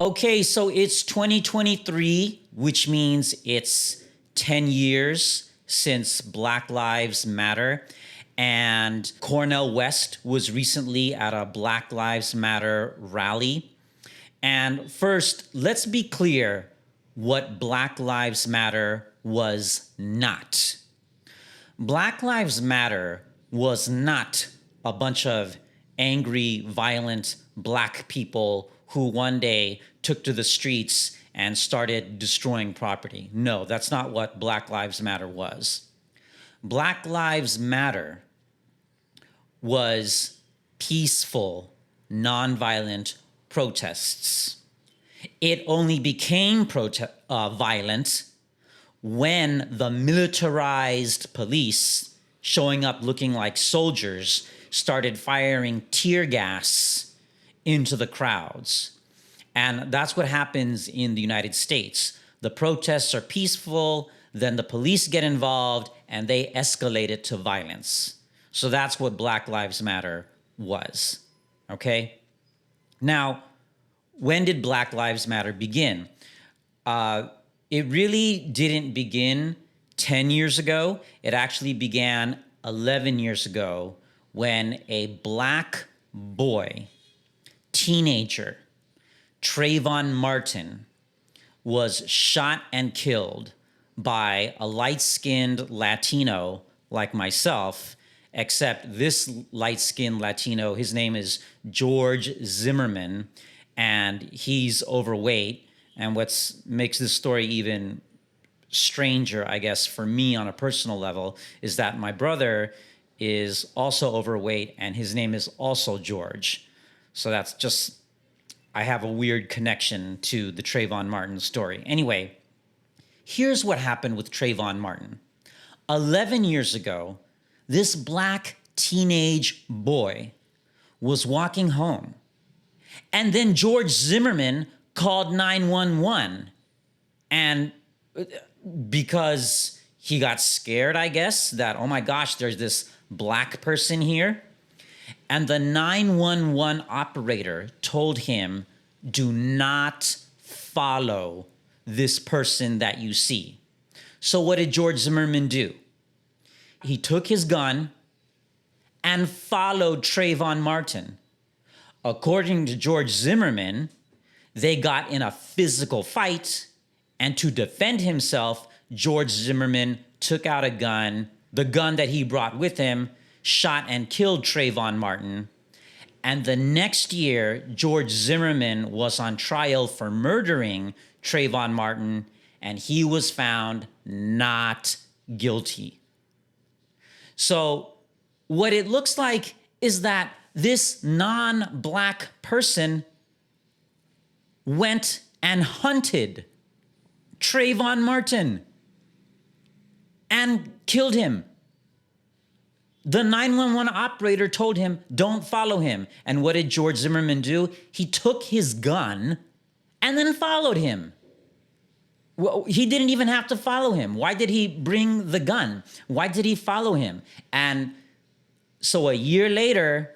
Okay, so it's 2023, which means it's 10 years since Black Lives Matter. And Cornel West was recently at a Black Lives Matter rally. And first, let's be clear what Black Lives Matter was not. Black Lives Matter was not a bunch of angry, violent black people who one day took to the streets and started destroying property. No, that's not what Black Lives Matter was. Black Lives Matter was peaceful, nonviolent protests. It only became violent when the militarized police, showing up looking like soldiers, started firing tear gas into the crowds. And that's what happens in the United States. The protests are peaceful, then the police get involved and they escalate it to violence. So that's what Black Lives Matter was. Okay? Now, when did Black Lives Matter begin? It really didn't begin 10 years ago. It actually began 11 years ago when a black boy, teenager, Trayvon Martin, was shot and killed by a light-skinned Latino like myself, except this light-skinned Latino, his name is George Zimmerman, and he's overweight. And what makes this story even stranger, I guess, for me on a personal level, is that my brother is also overweight and his name is also George. So that's just, I have a weird connection to the Trayvon Martin story. Anyway, here's what happened with Trayvon Martin. 11 years ago, this black teenage boy was walking home. And then George Zimmerman called 911. And because he got scared, I guess, that, oh my gosh, there's this black person here. And the 911 operator told him, do not follow this person that you see. So what did George Zimmerman do? He took his gun and followed Trayvon Martin. According to George Zimmerman, they got in a physical fight, and to defend himself, George Zimmerman took out a gun, the gun that he brought with him, shot and killed Trayvon Martin. And the next year, George Zimmerman was on trial for murdering Trayvon Martin, and he was found not guilty. So what it looks like is that this non-black person went and hunted Trayvon Martin and killed him. The 911 operator told him, don't follow him. And what did George Zimmerman do? He took his gun and then followed him. Well, he didn't even have to follow him. Why did he bring the gun? Why did he follow him? And so a year later,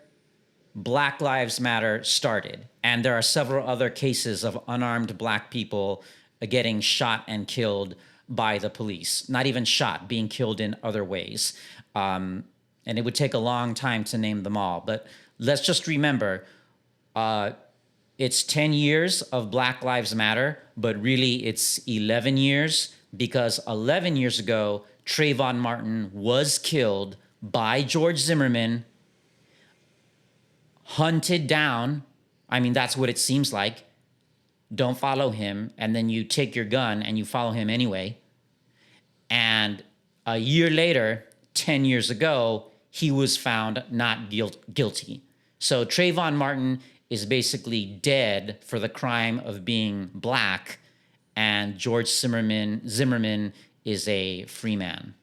Black Lives Matter started. And there are several other cases of unarmed black people getting shot and killed by the police. Not even shot, being killed in other ways. And it would take a long time to name them all. But let's just remember, it's 10 years of Black Lives Matter, but really it's 11 years because 11 years ago, Trayvon Martin was killed by George Zimmerman, hunted down. I mean, that's what it seems like. Don't follow him. And then you take your gun and you follow him anyway. And a year later, 10 years ago, he was found not guilty. So Trayvon Martin is basically dead for the crime of being black, and George Zimmerman is a free man.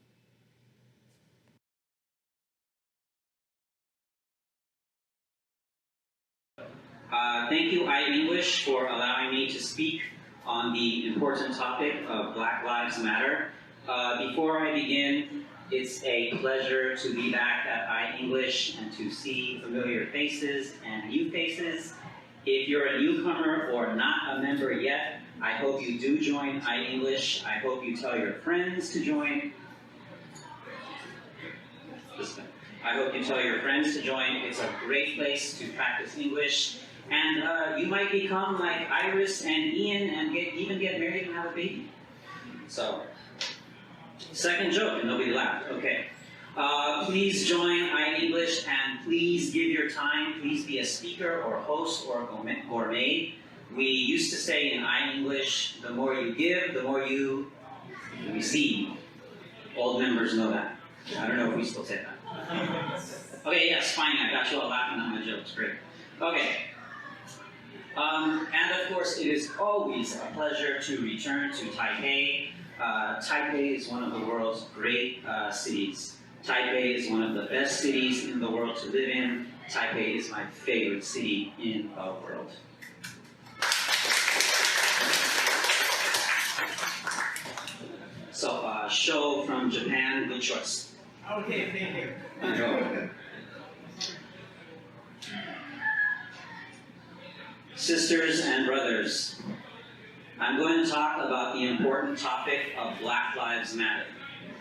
Thank you, iEnglish, for allowing me to speak on the important topic of Black Lives Matter. Before I begin, it's a pleasure to be back at iEnglish and to see familiar faces and new faces. If you're a newcomer or not a member yet, I hope you do join iEnglish. I hope you tell your friends to join. I hope you tell your friends to join. It's a great place to practice English. And you might become like Iris and Ian and even get married and have a baby. So, second joke, and nobody laughed. Okay. Please join iEnglish and please give your time. Please be a speaker or host or gourmet. We used to say in iEnglish, the more you give, the more you receive. Old members know that. I don't know if we still say that. Okay, yes, fine. I got you all laughing at my jokes. Great. Okay. And of course, it is always a pleasure to return to Taipei. Taipei is one of the world's great cities. Taipei is one of the best cities in the world to live in. Taipei is my favorite city in the world. So, show from Japan, good choice. Okay, thank you. Enjoy. Sisters and brothers, I'm going to talk about the important topic of Black Lives Matter.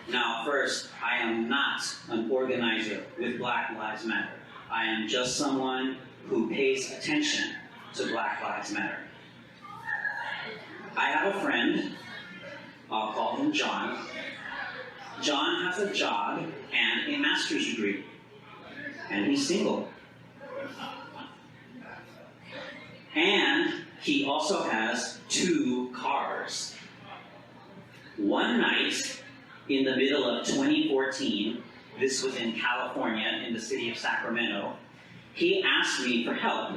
Now, first, I am not an organizer with Black Lives Matter. I am just someone who pays attention to Black Lives Matter. I have a friend, I'll call him John. John has a job and a master's degree, and he's single. And he also has 2 cars. One night, in the middle of 2014, this was in California, in the city of Sacramento, he asked me for help.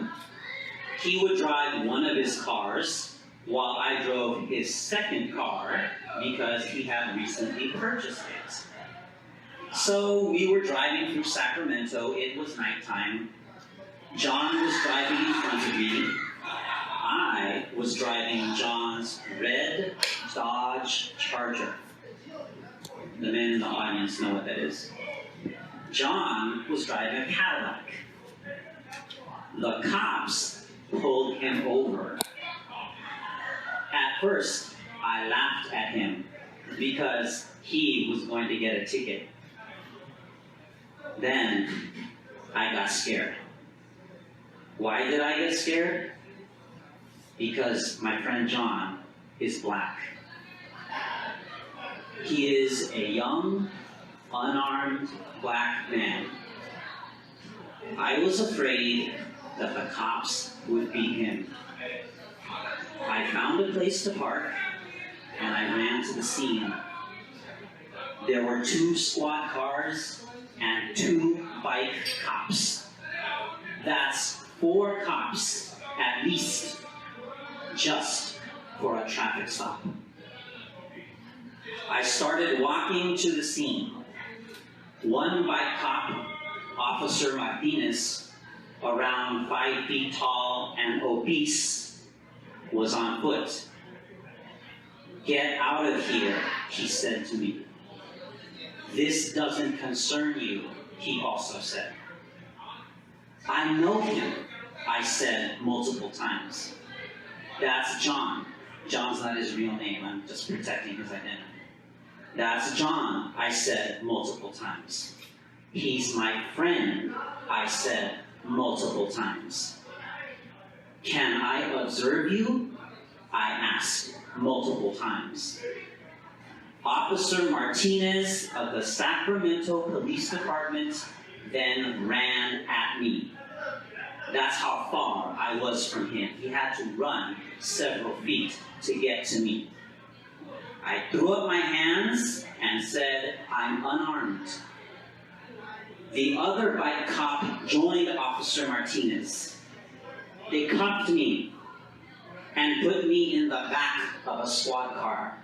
He would drive one of his cars while I drove his second car because he had recently purchased it. So we were driving through Sacramento. It was nighttime. John was driving in front of me. I was driving John's red Dodge Charger. The men in the audience know what that is. John was driving a Cadillac. The cops pulled him over. At first, I laughed at him because he was going to get a ticket. Then, I got scared. Why did I get scared? Because my friend John is black. He is a young, unarmed black man. I was afraid that the cops would beat him. I found a place to park, and I ran to the scene. There were 2 squad cars and 2 bike cops. That's 4 cops, at least, just for a traffic stop. I started walking to the scene. One bike cop, Officer Martinez, around 5 feet tall and obese, was on foot. "Get out of here," he said to me. "This doesn't concern you," he also said. "I know him," I said multiple times. "That's John." John's not his real name, I'm just protecting his identity. "That's John," I said multiple times. "He's my friend," I said multiple times. "Can I observe you?" I asked multiple times. Officer Martinez of the Sacramento Police Department then ran at me. That's how far I was from him. He had to run several feet to get to me. I threw up my hands and said, "I'm unarmed." The other bike cop joined Officer Martinez. They cuffed me and put me in the back of a squad car.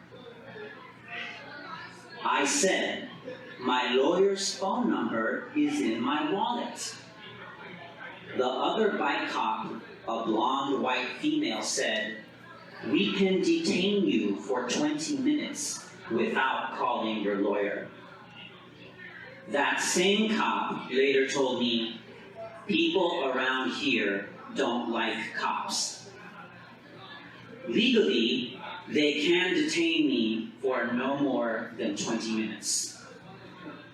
I said, "My lawyer's phone number is in my wallet." The other bike cop, a blonde white female, said, "We can detain you for 20 minutes without calling your lawyer." That same cop later told me, "People around here don't like cops. Legally, they can detain me for no more than 20 minutes.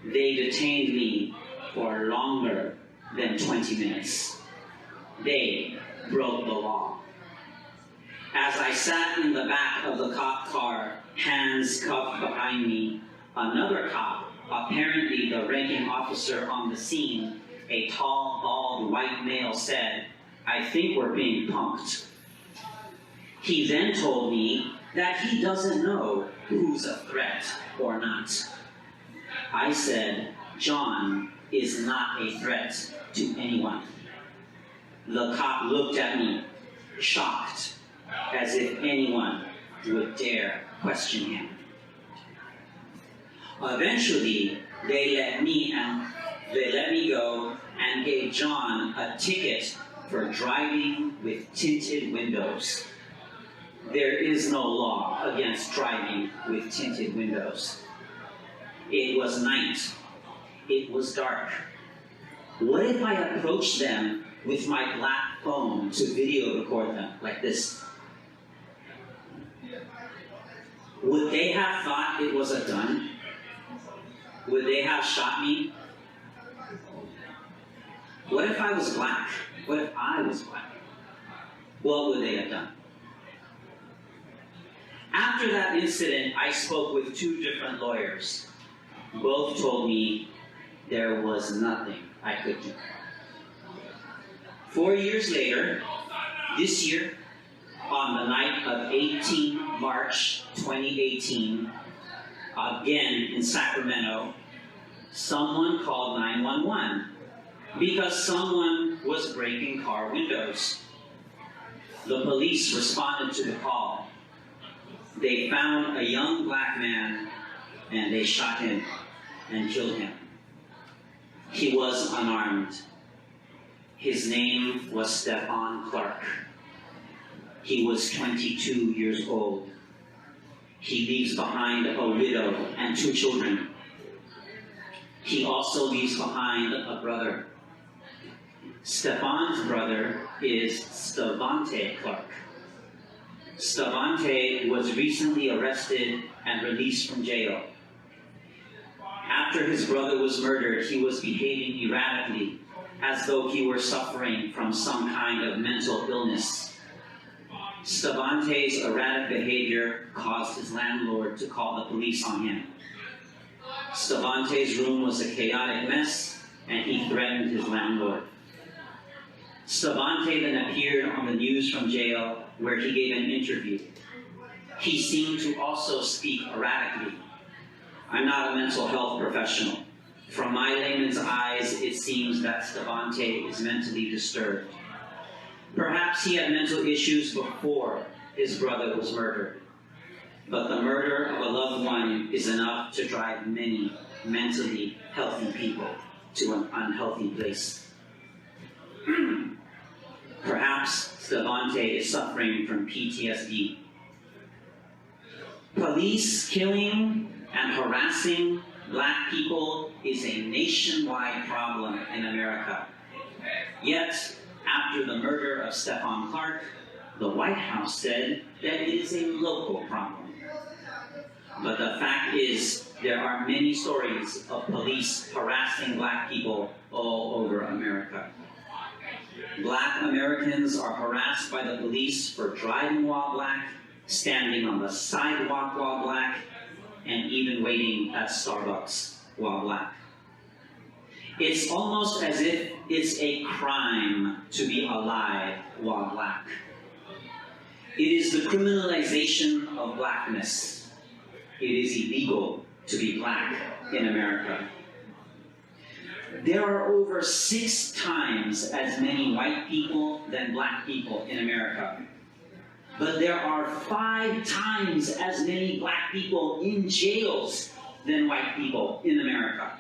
They detained me for longer than 20 minutes. They broke the law. As I sat in the back of the cop car, hands cuffed behind me, another cop, apparently the ranking officer on the scene, a tall, bald white male, said, "I think we're being punked." He then told me that he doesn't know who's a threat or not. I said, "John is not a threat to anyone." The cop looked at me, shocked, as if anyone would dare question him. Eventually, they let me go and gave John a ticket for driving with tinted windows. There is no law against driving with tinted windows. It was night. It was dark. What if I approached them with my black phone to video record them like this? Would they have thought it was a gun? Would they have shot me? What if I was black? What if I was black? What would they have done? After that incident, I spoke with two different lawyers. Both told me there was nothing I could do. 4 years later, this year, on the night of 18 March 2018, again in Sacramento, someone called 911 because someone was breaking car windows. The police responded to the call. They found a young black man and they shot him and killed him. He was unarmed. His name was Stephon Clark. He was 22 years old. He leaves behind a widow and 2 children. He also leaves behind a brother. Stephon's brother is Stavante Clark. Stavante was recently arrested and released from jail. After his brother was murdered, he was behaving erratically, as though he were suffering from some kind of mental illness. Stavante's erratic behavior caused his landlord to call the police on him. Stavante's room was a chaotic mess, and he threatened his landlord. Stavante then appeared on the news from jail, where he gave an interview. He seemed to also speak erratically. I'm not a mental health professional. From my layman's eyes, it seems that Stavante is mentally disturbed. Perhaps he had mental issues before his brother was murdered. But the murder of a loved one is enough to drive many mentally healthy people to an unhealthy place. Perhaps Stavante is suffering from PTSD. Police killing and harassing black people is a nationwide problem in America. Yet, after the murder of Stephon Clark, the White House said that it is a local problem. But the fact is, there are many stories of police harassing black people all over America. Black Americans are harassed by the police for driving while black, standing on the sidewalk while black, and even waiting at Starbucks while black. It's almost as if it's a crime to be alive while black. It is the criminalization of blackness. It is illegal to be black in America. There are over 6 times as many white people than black people in America. But there are 5 times as many black people in jails than white people in America.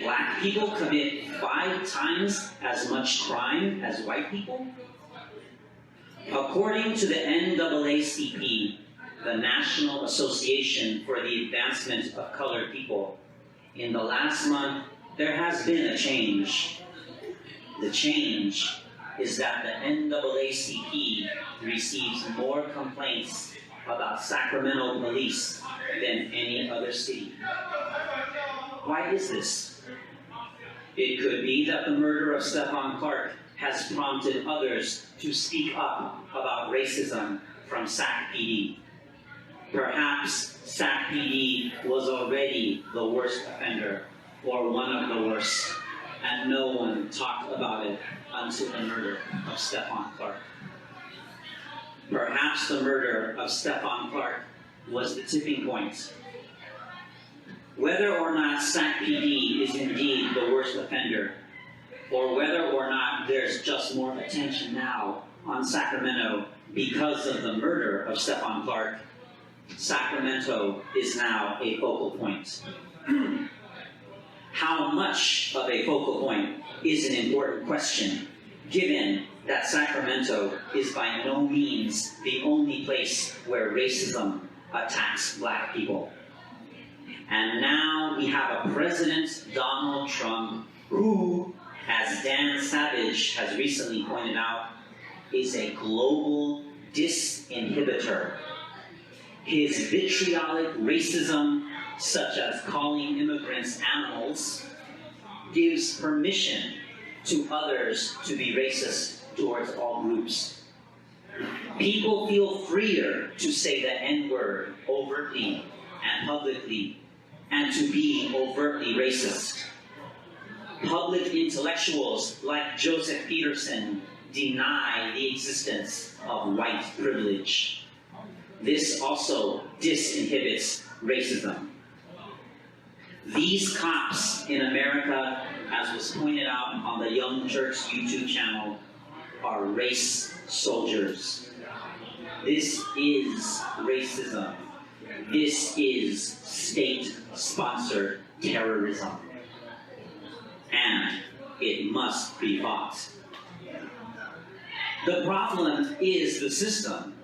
Black people commit 5 times as much crime as white people? According to the NAACP, the National Association for the Advancement of Colored People, in the last month, there has been a change. The change is that the NAACP receives more complaints about Sacramento police than any other city. Why is this? It could be that the murder of Stephon Clark has prompted others to speak up about racism from SAC PD. Perhaps SAC PD was already the worst offender, or one of the worst, and no one talked about it until the murder of Stephon Clark. Perhaps the murder of Stephon Clark was the tipping point. Whether or not SAC PD is indeed the worst offender, or whether or not there's just more attention now on Sacramento because of the murder of Stephon Clark, Sacramento is now a focal point. How much of a focal point is an important question, given that Sacramento is by no means the only place where racism attacks Black people. And now we have a President Donald Trump who, as Dan Savage has recently pointed out, is a global disinhibitor. His vitriolic racism, such as calling immigrants animals, gives permission to others to be racist towards all groups. People feel freer to say the N-word overtly and publicly, and to be overtly racist. Public intellectuals like Joseph Peterson deny the existence of white privilege. This also disinhibits racism. These cops in America, as was pointed out on the Young Turks YouTube channel, are race soldiers. This is racism. This is state-sponsored terrorism. And it must be fought. The problem is the system.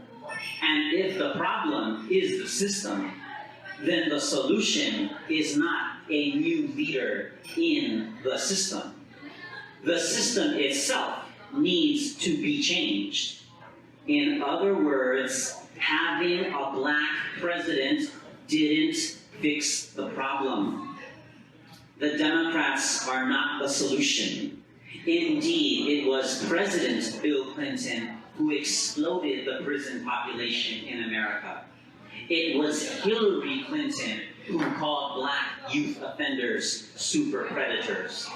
And if the problem is the system, then the solution is not a new leader in the system. The system itself needs to be changed. In other words, having a Black president didn't fix the problem. The Democrats are not the solution. Indeed, it was President Bill Clinton who exploded the prison population in America. It was Hillary Clinton who called Black youth offenders super predators.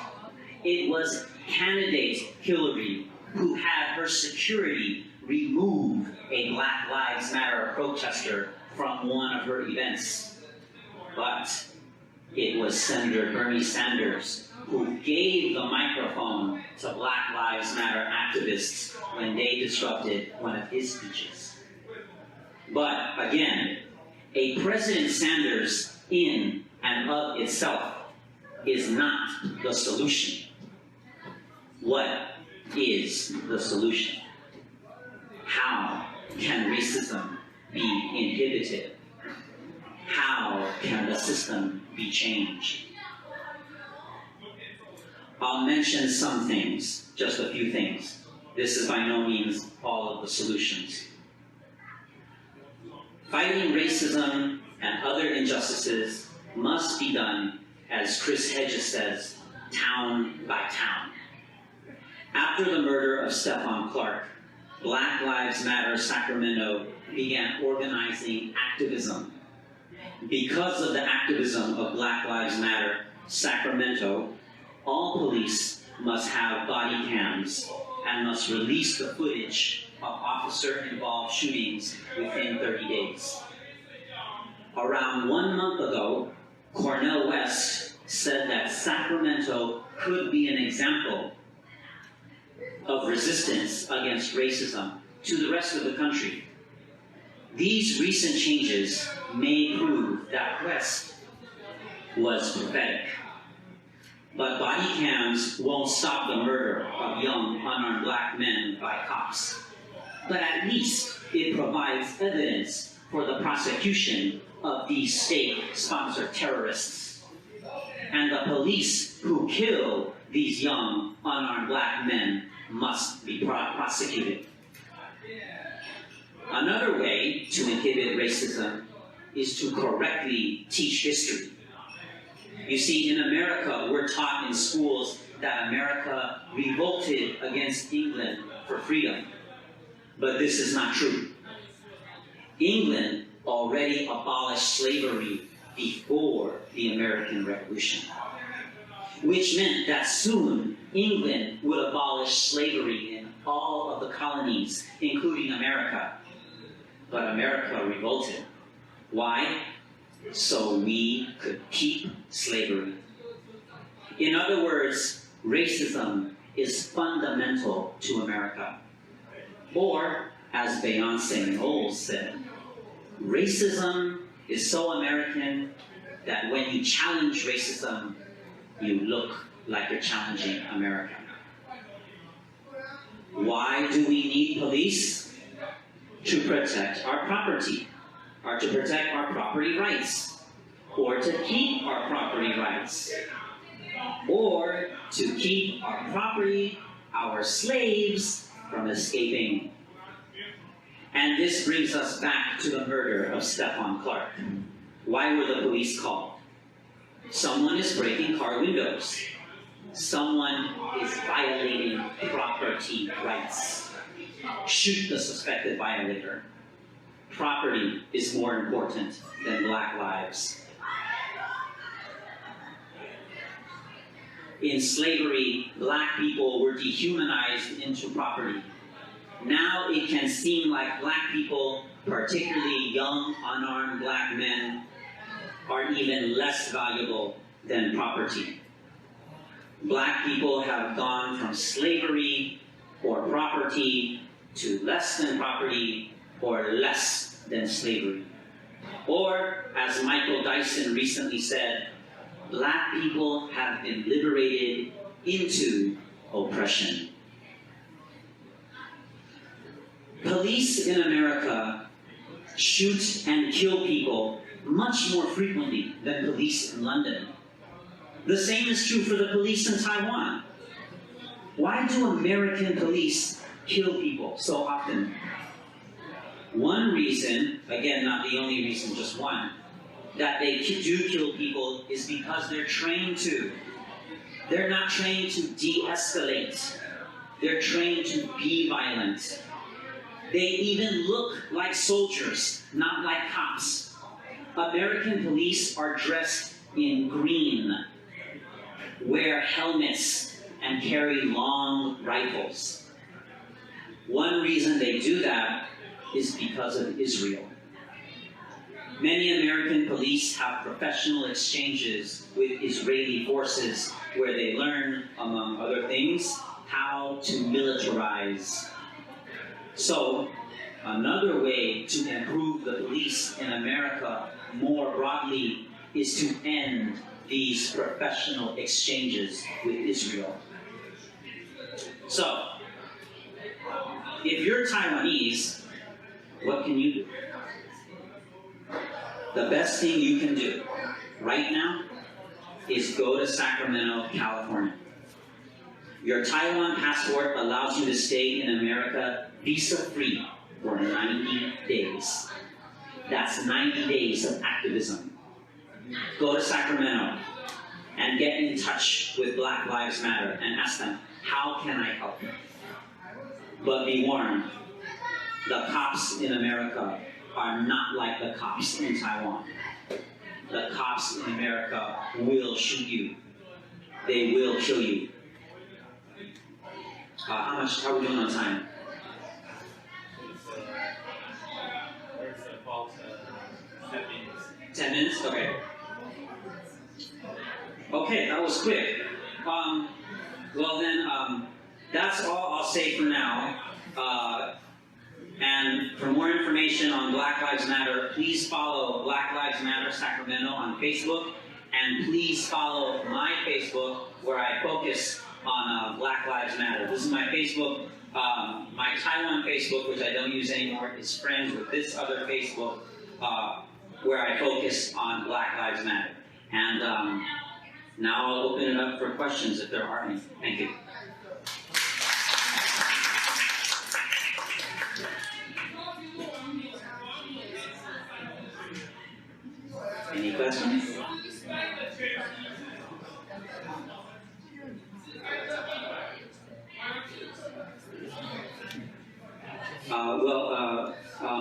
It was candidate Hillary who had her security remove a Black Lives Matter protester from one of her events. But it was Senator Bernie Sanders who gave the microphone to Black Lives Matter activists when they disrupted one of his speeches. But again, a President Sanders in and of itself is not the solution. What is the solution? How can racism be inhibited? How can the system be changed? I'll mention some things, just a few things. This is by no means all of the solutions. Fighting racism and other injustices must be done, as Chris Hedges says, town by town. After the murder of Stephon Clark, Black Lives Matter Sacramento began organizing activism. Because of the activism of Black Lives Matter Sacramento, all police must have body cams and must release the footage of officer-involved shootings within 30 days. Around 1 month ago, Cornel West said that Sacramento could be an example of resistance against racism to the rest of the country. These recent changes may prove that West was prophetic. But body cams won't stop the murder of young, unarmed Black men by cops. But at least it provides evidence for the prosecution of these state-sponsored terrorists. And the police who kill these young, unarmed Black men must be prosecuted. Another way to inhibit racism is to correctly teach history. You see, in America, we're taught in schools that America revolted against England for freedom. But this is not true. England already abolished slavery before the American Revolution, which meant that soon England would abolish slavery in all of the colonies, including America. But America revolted. Why? So we could keep slavery. In other words, racism is fundamental to America. Or, as Beyonce Knowles said, racism is so American that when you challenge racism, you look like you're challenging America. Why do we need police? To protect our property, or to protect our property rights, or to keep our property rights, or to keep our property, our slaves, from escaping. And this brings us back to the murder of Stephon Clark. Why were the police called? Someone is breaking car windows. Someone is violating property rights. Shoot the suspected violator. Property is more important than black lives. In slavery, black people were dehumanized into property. Now it can seem like black people, particularly young, unarmed black men, are even less valuable than property. Black people have gone from slavery or property to less than property or less than slavery. Or, as Michael Dyson recently said, black people have been liberated into oppression. Police in America shoot and kill people much more frequently than police in London. The same is true for the police in Taiwan. Why do American police kill people so often? One reason, again, not the only reason, just one, that they do kill people is because they're trained to. They're not trained to de-escalate. They're trained to be violent. They even look like soldiers, not like cops. American police are dressed in green, wear helmets, and carry long rifles. One reason they do that is because of Israel. Many American police have professional exchanges with Israeli forces where they learn, among other things, how to militarize. So, another way to improve the police in America more broadly is to end these professional exchanges with Israel. So, if you're Taiwanese, what can you do? The best thing you can do right now is go to Sacramento, California. Your Taiwan passport allows you to stay in America visa-free for 90 days. That's 90 days of activism. Go to Sacramento and get in touch with Black Lives Matter and ask them, how can I help? But be warned, the cops in America are not like the cops in Taiwan. The cops in America will shoot you. They will kill you. How are we doing on time? There's about 10 minutes. 10 minutes? Okay. Okay, that was quick. Well then, that's all I'll say for now. And for more information on Black Lives Matter, please follow Black Lives Matter Sacramento on Facebook, and please follow my Facebook where I focus on Black Lives Matter. This is my Facebook. My Taiwan Facebook, which I don't use anymore, is friends with this other Facebook where I focus on Black Lives Matter. And now I'll open it up for questions if there are any. Thank you. Any questions?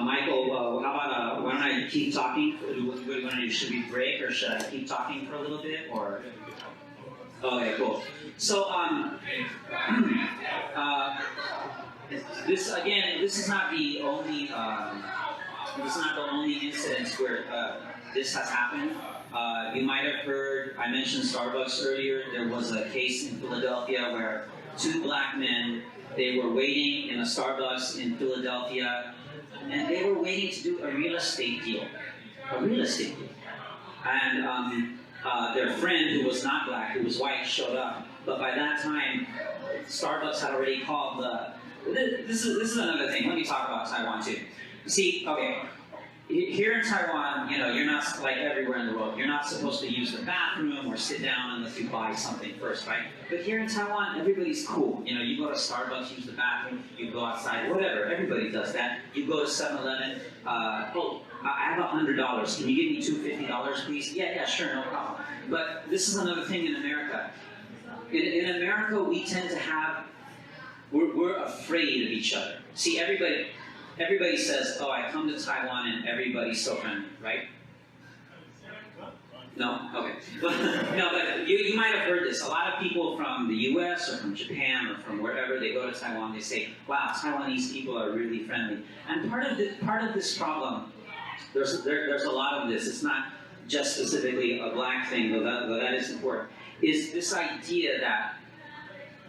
Michael, how about why don't I keep talking? What do you want to do? Should we break, or should I keep talking for a little bit? Or okay, cool. So this again, this is not the only incident where this has happened. You might have heard, I mentioned Starbucks earlier. There was a case in Philadelphia where two black men, they were waiting in a Starbucks in Philadelphia, and they were waiting to do a real estate deal. And their friend, who was not black, who was white, showed up. But by that time, Starbucks had already called the... This is another thing. Let me talk about Taiwan too. See, okay, here in Taiwan, you know, you're not like everywhere in the world. You're not supposed to use the bathroom or sit down unless you buy something first, right? But here in Taiwan, everybody's cool. You know, you go to Starbucks, use the bathroom, you go outside, whatever. Everybody does that. You go to 7-Eleven, I have $100. Can you give me $250, please? Yeah, sure, no problem. But this is another thing in America. In America, we tend to have, we're afraid of each other. See, everybody says, oh, I come to Taiwan and everybody's so friendly, right? No? Okay. No, but you might have heard this. A lot of people from the US or from Japan or from wherever, they go to Taiwan, they say, wow, Taiwanese people are really friendly. And part of this problem, there's a lot of this, it's not just specifically a black thing, though that is important, is this idea that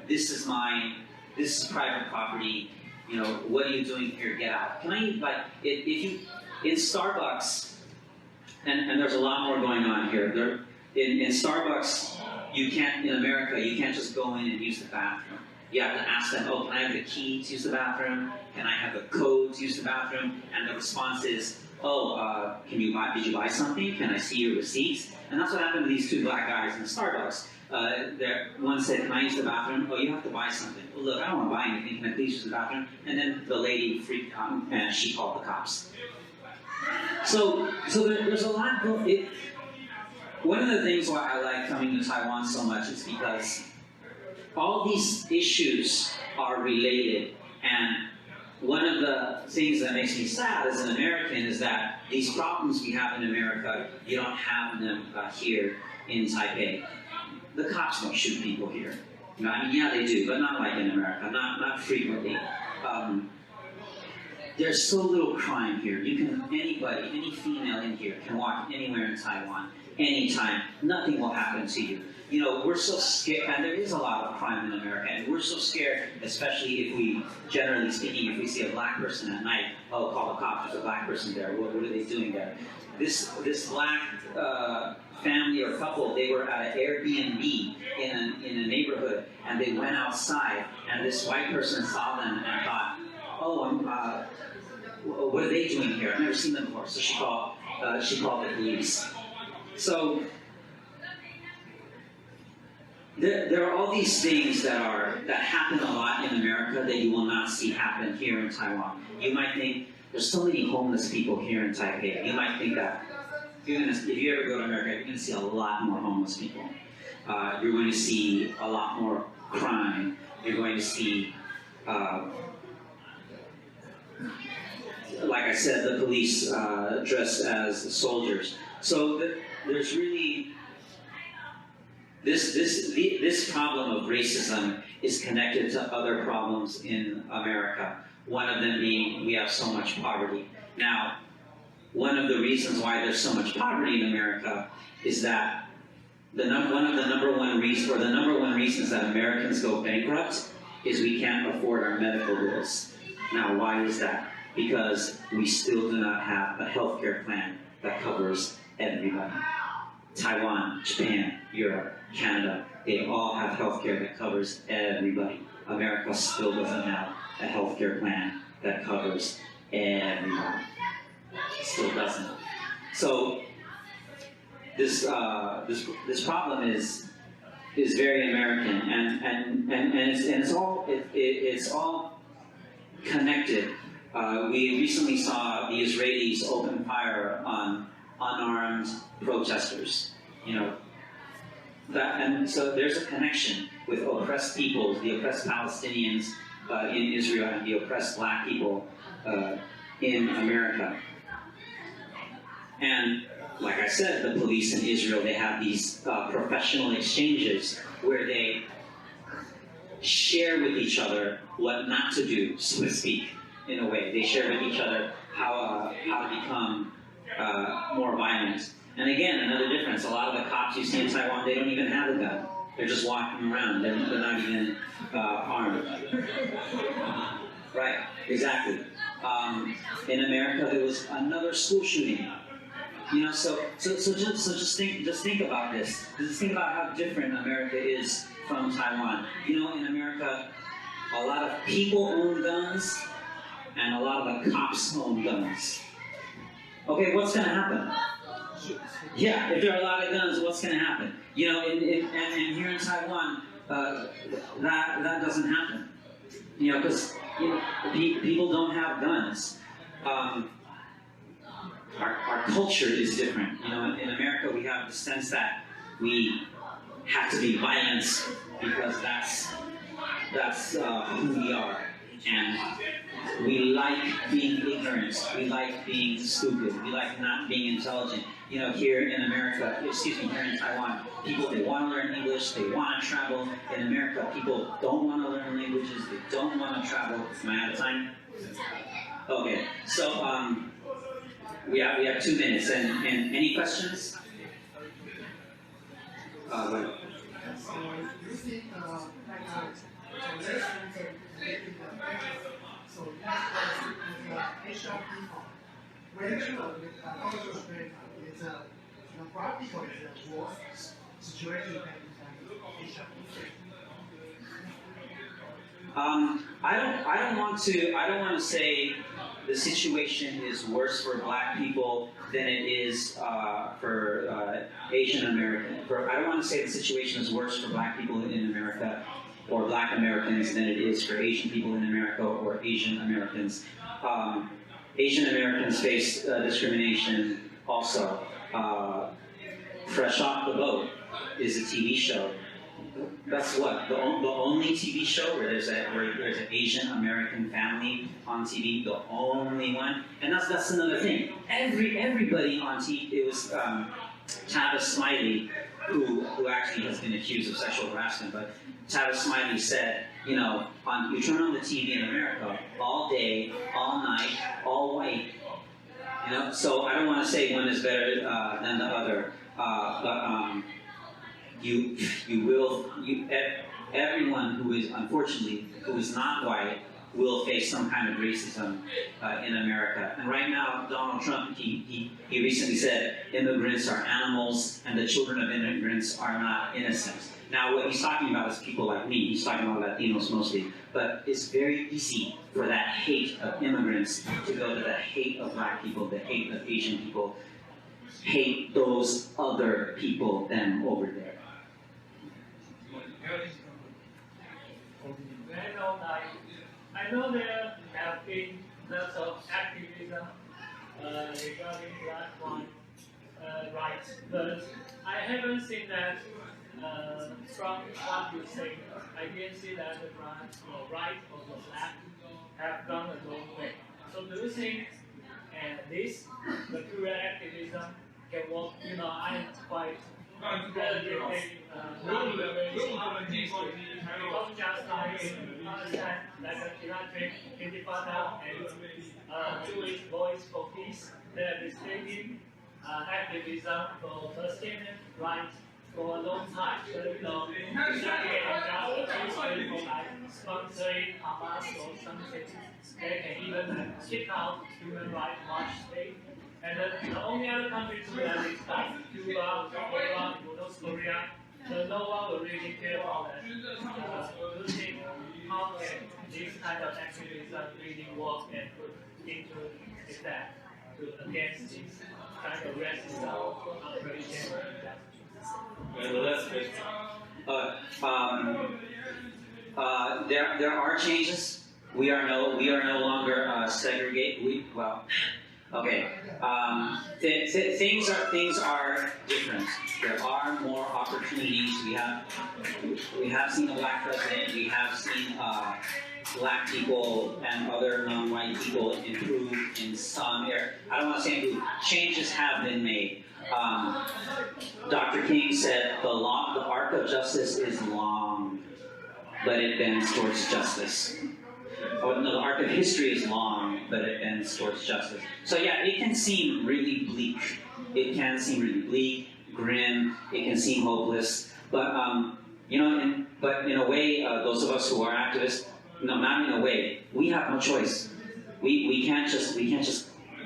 this is mine, this is private property, you know, what are you doing here, get out. Can I, like, if you, in Starbucks, and there's a lot more going on here, in Starbucks, you can't, in America, you can't just go in and use the bathroom. You have to ask them, oh, can I have the key to use the bathroom? Can I have the code to use the bathroom? And the response is, oh, did you buy something? Can I see your receipts? And that's what happened to these two black guys in Starbucks. One said, can I use the bathroom? Oh, you have to buy something. Well, look, I don't want to buy anything. Can I please use the bathroom? And then the lady freaked out and she called the cops. So there's a lot going on. One of the things why I like coming to Taiwan so much is because all these issues are related. And one of the things that makes me sad as an American is that these problems we have in America, you don't have them here in Taipei. The cops don't shoot people here. You know, I mean, yeah, they do, but not like in America, not frequently. There's so little crime here. Anybody, any female in here can walk anywhere in Taiwan, anytime. Nothing will happen to you. You know, we're so scared, and there is a lot of crime in America, and we're so scared, especially if we, generally speaking, if we see a black person at night, oh, call the cops, there's a black person there, what are they doing there? This black family or couple, they were at an Airbnb in a neighborhood, and they went outside, and this white person saw them and thought, oh, what are they doing here? I've never seen them before. So she called the police. So there are all these things that happen a lot in America that you will not see happen here in Taiwan. You might think there's so many homeless people here in Taipei. You might think that if you ever go to America, you're going to see a lot more homeless people. You're going to see a lot more crime. You're going to see, like I said, the police dressed as soldiers. So there's really this problem of racism is connected to other problems in America. One of them being we have so much poverty. Now, one of the reasons why there's so much poverty in America is that one of the number one reasons that Americans go bankrupt is we can't afford our medical bills. Now, why is that? Because we still do not have a healthcare plan that covers everybody. Taiwan, Japan, Europe, Canada, they all have healthcare that covers everybody. America still doesn't have a healthcare plan that covers everybody. It still doesn't. So this problem is very American, and it's all connected. We recently saw the Israelis open fire on unarmed protesters. You know, and so there's a connection with oppressed peoples, the oppressed Palestinians in Israel and the oppressed black people in America. And like I said, the police in Israel, they have these professional exchanges where they share with each other what not to do, so to speak, in a way. They share with each other how to become more violent. And again, another difference, a lot of the cops you see in Taiwan, they don't even have a gun. They're just walking around. They're not even armed. Right, exactly. In America, there was another school shooting. You know, so just think about this. Just think about how different America is from Taiwan. You know, in America, a lot of people own guns, and a lot of the cops own guns. Okay, what's going to happen? Yeah, if there are a lot of guns, what's going to happen? You know, and here in Taiwan, that doesn't happen. You know, because people don't have guns. Our culture is different. You know, in America, we have the sense that we have to be violent because that's who we are, and we like being ignorant. We like being stupid. We like not being intelligent. You know, here in America, here in Taiwan, people, they want to learn English. They want to travel. In America, people don't want to learn languages. They don't want to travel. Am I out of time? Okay, so we have 2 minutes, and any questions? I don't want to say the situation is worse for black people than it is for Asian American. I don't want to say the situation is worse for black people in America or black Americans than it is for Asian people in America or Asian Americans. Asian Americans face discrimination also. Fresh Off the Boat is a TV show. That's what the only TV show where there's an Asian American family on TV, the only one, and that's another thing. Everybody on TV. It was Tavis Smiley who actually has been accused of sexual harassment, but Tavis Smiley said, you know, you turn on the TV in America all day, all night, all white. You know, so I don't want to say one is better than the other, but everyone who is, unfortunately, who is not white will face some kind of racism in America. And right now, Donald Trump, he recently said immigrants are animals and the children of immigrants are not innocent. Now, what he's talking about is people like me. He's talking about Latinos mostly. But it's very easy for that hate of immigrants to go to the hate of black people, the hate of Asian people, hate those other people than over there. I know there have been lots of activism regarding black rights, but I haven't seen that from what you say. I didn't see that the right or the black have gone a long way. So do you think this material activism can work? You know, I'm quite not very optimistic. Because just like in Palestine, like the Electric Intifada and Jewish Voice for Peace, they have been taking activism for Palestinian rights for a long time. So, you know, just for like sponsoring Hamas or something, they can even kick out Human Rights Watch state. And the only other countries that is like Cuba, North Korea, so no one will really care about that. Do you think how can this kind of activism really work and put into effect against this kind of racism operation? There are changes. We are no longer segregate. Okay. Things are different. There are more opportunities. We have seen a black president. We have seen black people and other non-white people improve in some areas. I don't want to say improve. Changes have been made. Dr. King said the arc of justice is long, but it bends towards justice. Oh, no, the arc of history is long, but it bends towards justice. So yeah, it can seem really bleak. It can seem really bleak, grim. It can seem hopeless. But but in a way, those of us who are activists, no, not in a way, we have no choice. We can't just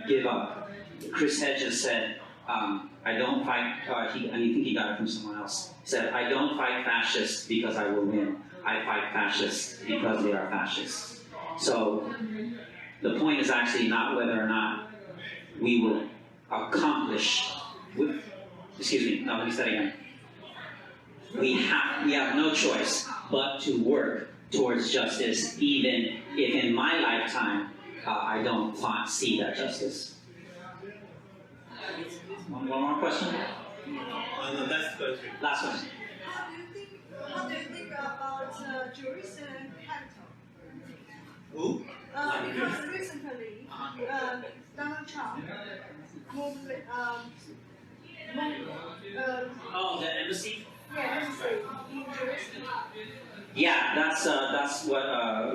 give up. Chris Hedges said, "I don't fight." I think he got it from someone else. He said, "I don't fight fascists because I will win. I fight fascists because they are fascists." So the point is actually not whether or not we will accomplish. Excuse me. No, let me say it again. We have no choice but to work towards justice, even if in my lifetime I don't see that justice. One more question? The last question. Last question. What do you think about Jerusalem capital? Who? Because recently, Donald Trump moved, Oh, the embassy? embassy in Jerusalem. Yeah, that's what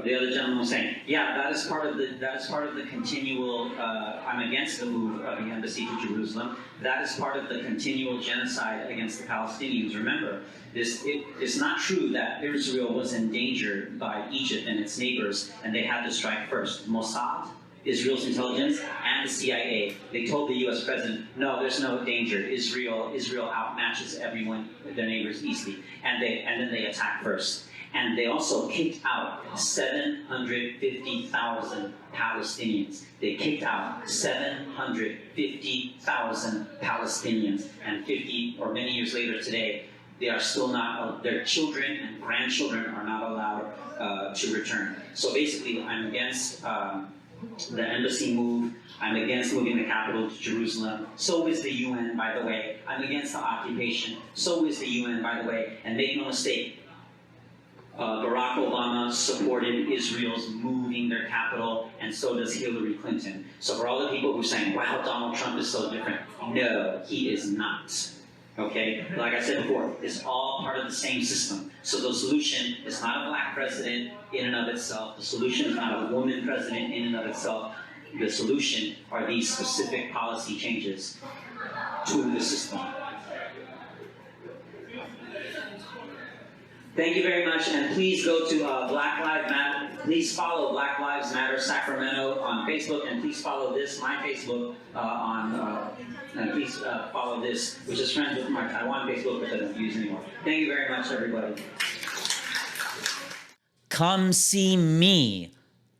the other gentleman was saying. Yeah, that is part of the continual. I'm against the move of the embassy to Jerusalem. That is part of the continual genocide against the Palestinians. Remember, it's not true that Israel was endangered by Egypt and its neighbors, and they had to strike first. Mossad, Israel's intelligence, and the CIA. They told the U.S. president, "No, there's no danger. Israel outmatches everyone, their neighbors easily," and then they attacked first. And they also kicked out 750,000 Palestinians. They kicked out 750,000 Palestinians. And 50 or many years later today, they are still not, their children and grandchildren are not allowed to return. So basically, I'm against the embassy move. I'm against moving the capital to Jerusalem. So is the UN, by the way. I'm against the occupation. So is the UN, by the way. And make no mistake, Barack Obama supported Israel's moving their capital, and so does Hillary Clinton. So for all the people who are saying, wow, Donald Trump is so different, no, he is not. Okay? Like I said before, it's all part of the same system. So the solution is not a black president in and of itself. The solution is not a woman president in and of itself. The solution are these specific policy changes to the system. Thank you very much, and please go to Black Lives Matter. Please follow Black Lives Matter Sacramento on Facebook, and please follow my Facebook and please follow this, which is friends with my Taiwan Facebook, which I don't use anymore. Thank you very much, everybody. Come see me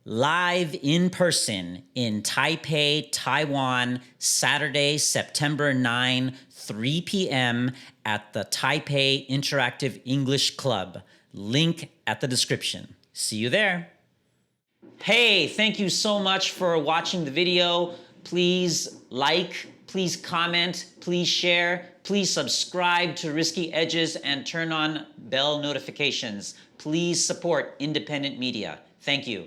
live in person in Taipei, Taiwan, Saturday, September 9, 3 p.m. at the Taipei Interactive English Club. Link at the description. See you there. Hey, thank you so much for watching the video. Please like, please comment, please share, please subscribe to Risky Edges and turn on bell notifications. Please support independent media. Thank you.